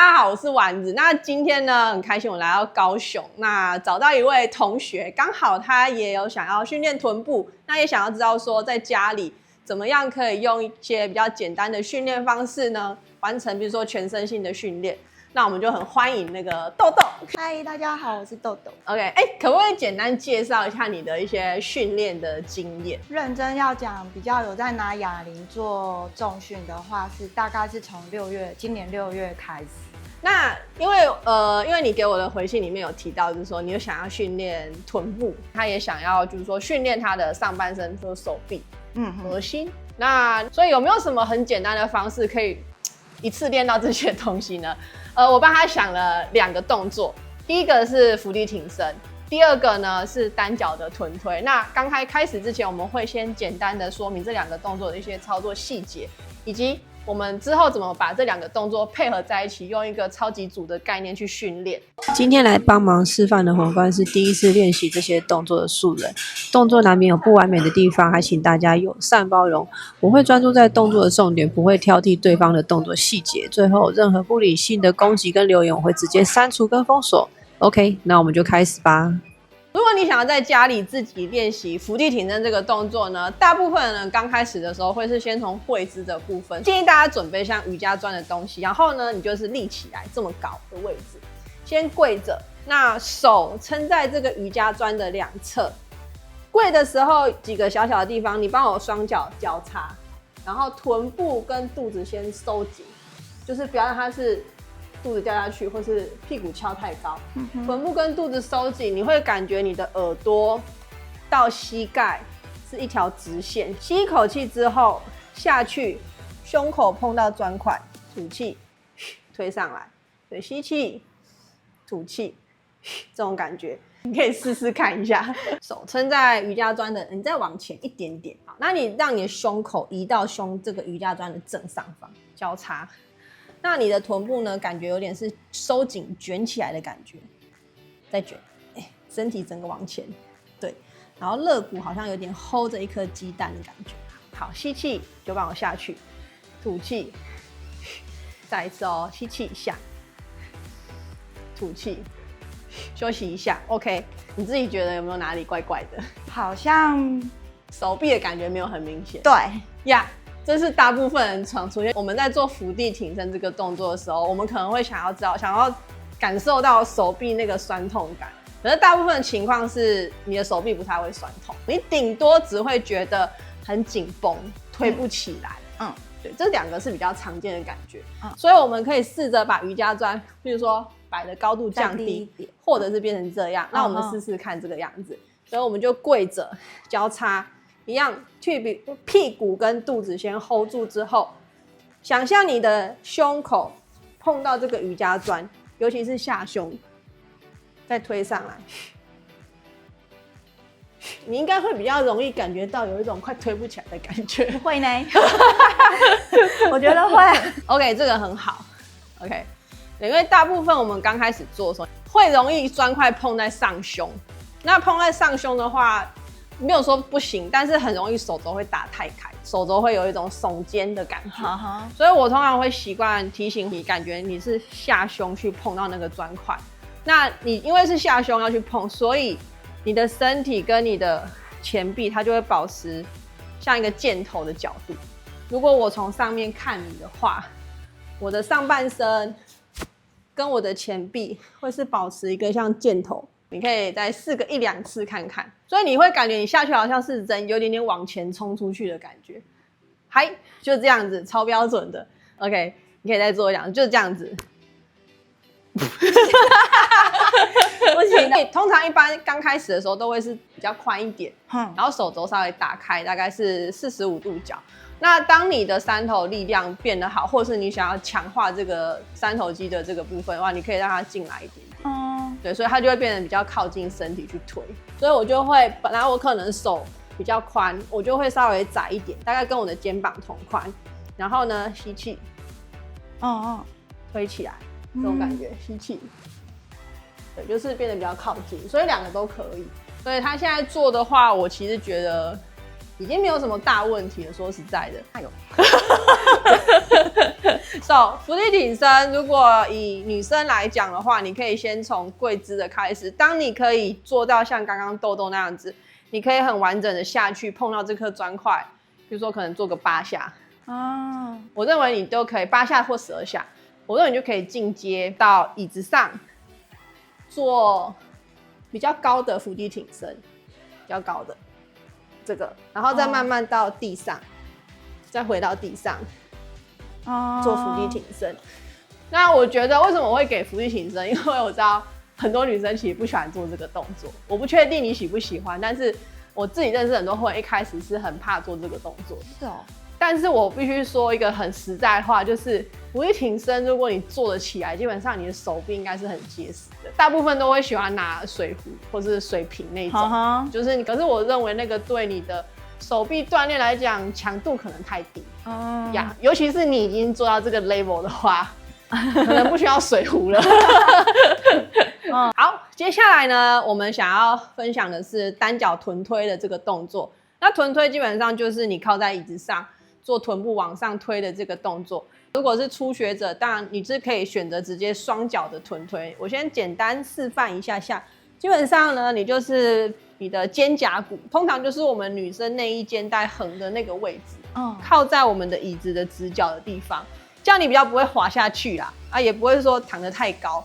大家好，我是丸子。那今天呢，很开心我来到高雄，那找到一位同学，刚好他也有想要训练臀部，那也想要知道说在家里怎么样可以用一些比较简单的训练方式呢，完成比如说全身性的训练。那我们就很欢迎那个豆豆。嗨，大家好，我是豆豆。OK， 可不可以简单介绍一下你的一些训练的经验？认真要讲，比较有在拿哑铃做重训的话，大概是从今年6月开始。那因为你给我的回信里面有提到，就是说你有想要训练臀部，他也想要就是说训练他的上半身，就是手臂、核心。那所以有没有什么很简单的方式可以一次练到这些东西呢？我帮他想了2个动作，第一个是伏地挺身，第二个呢是单脚的臀推。那刚开始之前，我们会先简单的说明这2个动作的一些操作细节，以及我们之后怎么把这2个动作配合在一起，用一个超级组的概念去训练。今天来帮忙示范的伙伴是第一次练习这些动作的素人，动作难免有不完美的地方，还请大家友善包容。我会专注在动作的重点，不会挑剔对方的动作细节。最后，任何不理性的攻击跟留言，我会直接删除跟封锁。OK， 那我们就开始吧。如果你想要在家里自己练习伏地挺身这个动作呢，大部分人刚开始的时候会是先从跪姿的部分，建议大家准备像瑜伽砖的东西，然后呢，你就是立起来这么高的位置，先跪着，那手撑在这个瑜伽砖的2侧。跪的时候几个小小的地方，你帮我双脚交叉，然后臀部跟肚子先收紧，就是不要让它是肚子掉下去，或是屁股翘太高，臀部跟肚子收紧，你会感觉你的耳朵到膝盖是一条直线。吸一口气之后下去，胸口碰到砖块，吐气，推上来，对，吸气，吐气，这种感觉，你可以试试看一下。手撑在瑜伽砖的，你再往前一点点，好，那你让你的胸口移到这个瑜伽砖的正上方，交叉。那你的臀部呢？感觉有点是收紧、卷起来的感觉，再卷，身体整个往前，对，然后肋骨好像有点 hold 着一颗鸡蛋的感觉。好，吸气就帮我下去，吐气，再一次哦，吸气一下，吐气，休息一下。OK， 你自己觉得有没有哪里怪怪的？好像手臂的感觉没有很明显。对呀。这是大部分人常出现。我们在做伏地挺身这个动作的时候，我们可能会想要感受到手臂那个酸痛感。可是大部分的情况是你的手臂不太会酸痛，你顶多只会觉得很紧绷，推不起来。对，这2个是比较常见的感觉。所以我们可以试着把瑜伽砖，比如说摆的高度降低一点，或者是变成这样。那我们试试看这个样子。所以我们就跪着交叉。一样，屁股跟肚子先 hold 住之后，想象你的胸口碰到这个瑜伽砖，尤其是下胸，再推上来，你应该会比较容易感觉到有一种快推不起来的感觉。会呢，我觉得会。OK， 这个很好。OK， 因为大部分我们刚开始做的时候，会容易砖块碰在上胸。那碰在上胸的话，没有说不行，但是很容易手肘会打太开，手肘会有一种耸肩的感觉。所以我通常会习惯提醒你，感觉你是下胸去碰到那个砖块。那你因为是下胸要去碰，所以你的身体跟你的前臂它就会保持像一个箭头的角度。如果我从上面看你的话，我的上半身跟我的前臂会是保持一个像箭头。你可以再试个1-2次看看，所以你会感觉你下去好像是人有点往前冲出去的感觉。嗨，就这样子，超标准的。OK， 你可以再做1-2次，就这样子。不行的，通常一般刚开始的时候都会是比较宽一点，然后手肘稍微打开，大概是45度角。那当你的三头力量变得好，或是你想要强化这个三头肌的这个部分的话，你可以让它进来一点。对，所以它就会变得比较靠近身体去推。所以我就会，本来我可能手比较宽，我就会稍微窄一点，大概跟我的肩膀同宽。然后呢，吸气，推起来，这种感觉，吸气，对，就是变得比较靠近，所以2个都可以。所以他现在做的话，我其实觉得已经没有什么大问题了。说实在的，伏地挺身，如果以女生来讲的话，你可以先从跪姿的开始。当你可以做到像刚刚豆豆那样子，你可以很完整的下去碰到这颗砖块，比如说可能做个8下。我认为你都可以8下或12下，我认为你就可以进阶到椅子上做比较高的伏地挺身，比较高的这个，然后再慢慢到地上，再回到地上。做伏地挺身。那我觉得为什么我会给伏地挺身？因为我知道很多女生其实不喜欢做这个动作，我不确定你喜不喜欢，但是我自己认识很多会员一开始是很怕做这个动作。是哦。但是我必须说一个很实在的话，就是伏地挺身，如果你做得起来，基本上你的手臂应该是很结实的。大部分都会喜欢拿水壶或是水瓶那种，就是你。可是我认为那个对你的手臂锻炼来讲，强度可能太低。尤其是你已经做到这个 level 的话，可能不需要水壶了。好，接下来呢，我们想要分享的是单脚臀推的这个动作。那臀推基本上就是你靠在椅子上做臀部往上推的这个动作。如果是初学者，当然你是可以选择直接双脚的臀推。我先简单示范一下下。基本上呢，你就是你的肩胛骨，通常就是我们女生内衣肩带横的那个位置，靠在我们的椅子的直角的地方，这样你比较不会滑下去啦，也不会说躺得太高。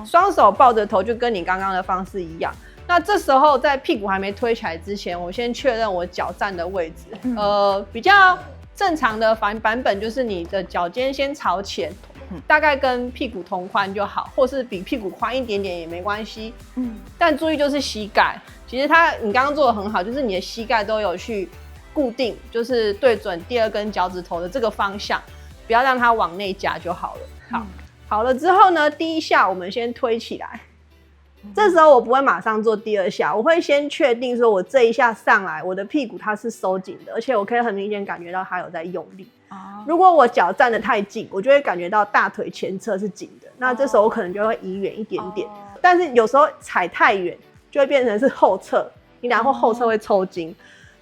双手抱着头，就跟你刚刚的方式一样。那这时候在屁股还没推起来之前，我先确认我脚站的位置。比较正常的版本就是你的脚尖先朝前，大概跟屁股同宽就好，或是比屁股宽一点点也没关系。但注意就是膝盖，其实你刚刚做的很好，就是你的膝盖都有去固定，就是对准第2根脚趾头的这个方向，不要让它往内夹就好了。好了之后呢，第1下我们先推起来。这时候我不会马上做第2下，我会先确定说我这一下上来，我的屁股它是收紧的，而且我可以很明显感觉到它有在用力。如果我脚站得太近，我就会感觉到大腿前侧是紧的，那这时候我可能就会移远一点点。但是有时候踩太远，就会变成是后侧，你然后后侧会抽筋。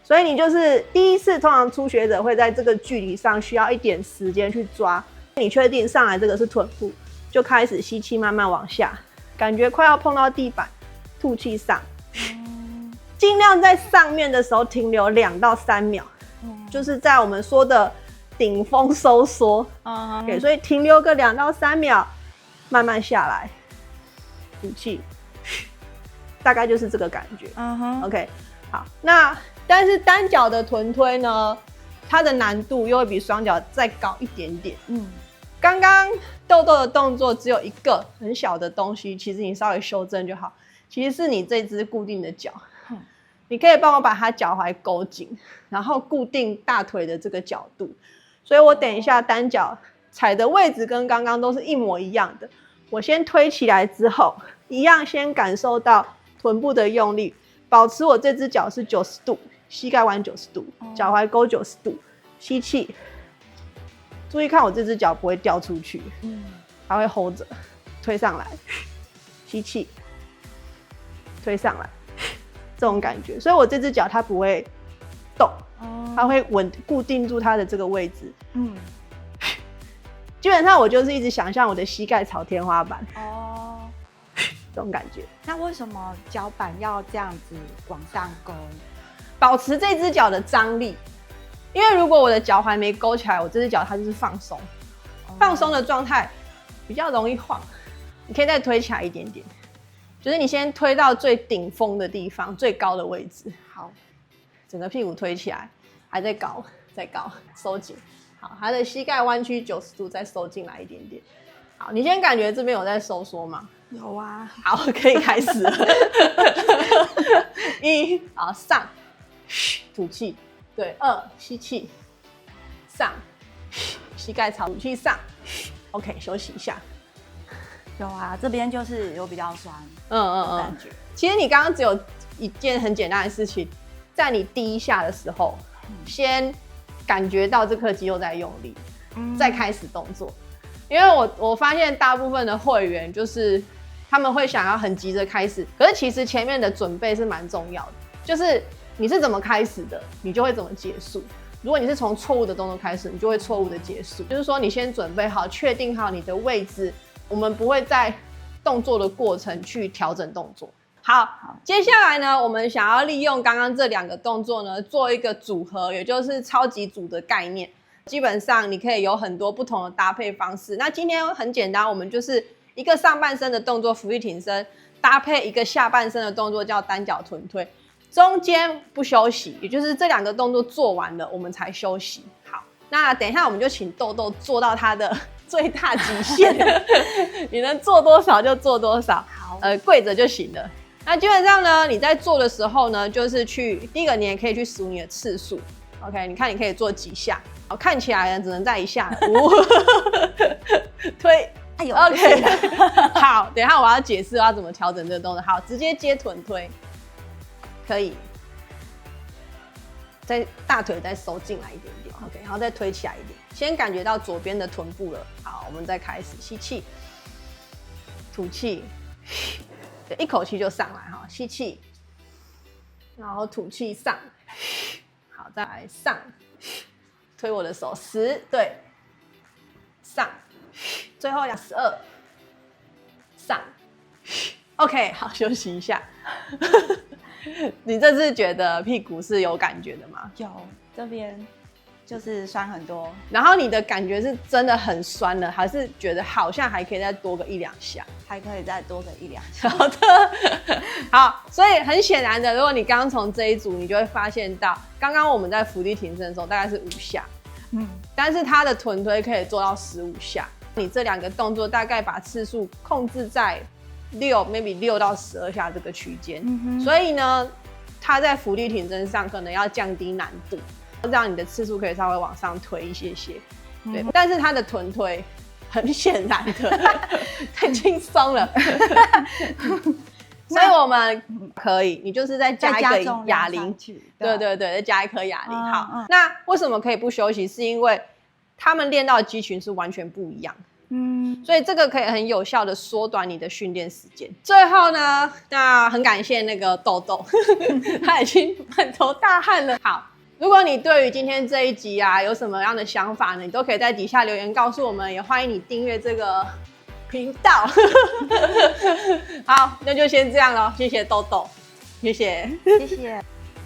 所以你就是第一次，通常初学者会在这个距离上需要一点时间去抓。你确定上来这个是臀部，就开始吸气慢慢往下，感觉快要碰到地板，吐气上，尽量在上面的时候停留2到3秒，就是在我们说的顶峰收缩。Okay, 所以停留个2到3秒，慢慢下来，吐气，大概就是这个感觉。OK， 好，那但是单脚的臀推呢，它的难度又会比双脚再高一点点。刚刚豆豆的动作只有一个很小的东西，其实你稍微修正就好。其实是你这只固定的脚，你可以帮我把它脚踝勾紧，然后固定大腿的这个角度。所以我等一下单脚踩的位置跟刚刚都是一模一样的。我先推起来之后，一样先感受到臀部的用力，保持我这只脚是90度，膝盖弯90度，脚踝勾90度，吸气。注意看我这只脚不会掉出去，它会 hold 着，推上来，吸气，推上来，这种感觉。所以我这只脚它不会动，它会固定住它的这个位置。基本上我就是一直想象我的膝盖朝天花板，这种感觉。那为什么脚板要这样子往上勾？保持这只脚的张力。因为如果我的脚踝没勾起来，我这只脚它就是放松，放松的状态比较容易晃。你可以再推起来一点点，就是你先推到最顶峰的地方，最高的位置。好，整个屁股推起来，还在高，再高，收紧。好，它的膝盖弯曲90度，再收进来一点点。好，你先感觉这边有在收缩吗？有啊。好，可以开始了。1，好，上，吐气。对，2，吸气，上，膝盖朝吐气上。OK， 休息一下。有啊，这边就是有比较酸。感觉。其实你刚刚只有一件很简单的事情，在你第1下的时候，先感觉到这颗肌肉在用力，再开始动作。因为我发现大部分的会员就是他们会想要很急着开始，可是其实前面的准备是蛮重要的，就是你是怎么开始的，你就会怎么结束。如果你是从错误的动作开始，你就会错误的结束。就是说，你先准备好，确定好你的位置，我们不会在动作的过程去调整动作。好，接下来呢，我们想要利用刚刚这2个动作呢，做一个组合，也就是超级组的概念。基本上你可以有很多不同的搭配方式。那今天很简单，我们就是一个上半身的动作伏地挺身，搭配一个下半身的动作叫单脚臀推，中间不休息，也就是这2个动作做完了，我们才休息。好，那等一下我们就请豆豆做到他的最大极限，你能做多少就做多少，跪着就行了。那基本上呢，你在做的时候呢，就是第一个你也可以去数你的次数 ，OK？ 你看你可以做几下，看起来呢只能在1下推，哎呦 ，OK？ 好，等一下我要解释要怎么调整这个动作。好，直接接臀推，可以，大腿再收进来一点点 ，OK？ 然后再推起来一点，先感觉到左边的臀部了。好，我们再开始吸气，吐气。对，一口气就上来哈，吸气，然后吐气上，好，再来上，推我的手10，对，上，最后要12，上 ，OK， 好，休息一下。你这次觉得屁股是有感觉的吗？有，这边就是酸很多。然后你的感觉是真的很酸了，还是觉得好像还可以再多个1-2下？还可以再多个1-2下。好的，好，所以很显然的，如果你刚从这一组，你就会发现到，刚刚我们在伏地挺身的时候大概是5下，但是他的臀推可以做到15下。你这2个动作大概把次数控制在maybe 6到12下这个区间，所以呢，他在伏地挺身上可能要降低难度，让你的次数可以稍微往上推一些，对，但是他的臀推。很显然的，太轻松了，所以我们可以，你就是再加一个哑铃，对，再加一颗哑铃。好，那为什么可以不休息？是因为他们练到的肌群是完全不一样，所以这个可以很有效的缩短你的训练时间。最后呢，那很感谢那个豆豆，他已经满头大汗了。好。如果你对于今天这一集啊有什么样的想法呢，你都可以在底下留言告诉我们，也欢迎你订阅这个频道。好，那就先这样咯，谢谢豆豆，谢谢。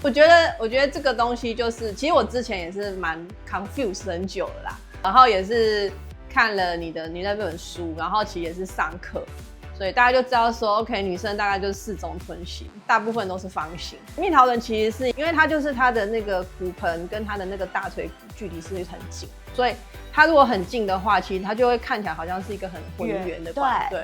我觉得这个东西就是，其实我之前也是蛮 confused 很久了啦，然后也是看了你那本书，然后其实也是上课。所以大家就知道说 ，OK， 女生大概就是4种臀型，大部分都是方形。蜜桃臀其实是因为它就是它的那个骨盆跟它的那个大腿骨距离是很近，所以它如果很近的话，其实它就会看起来好像是一个很浑圆的管。对。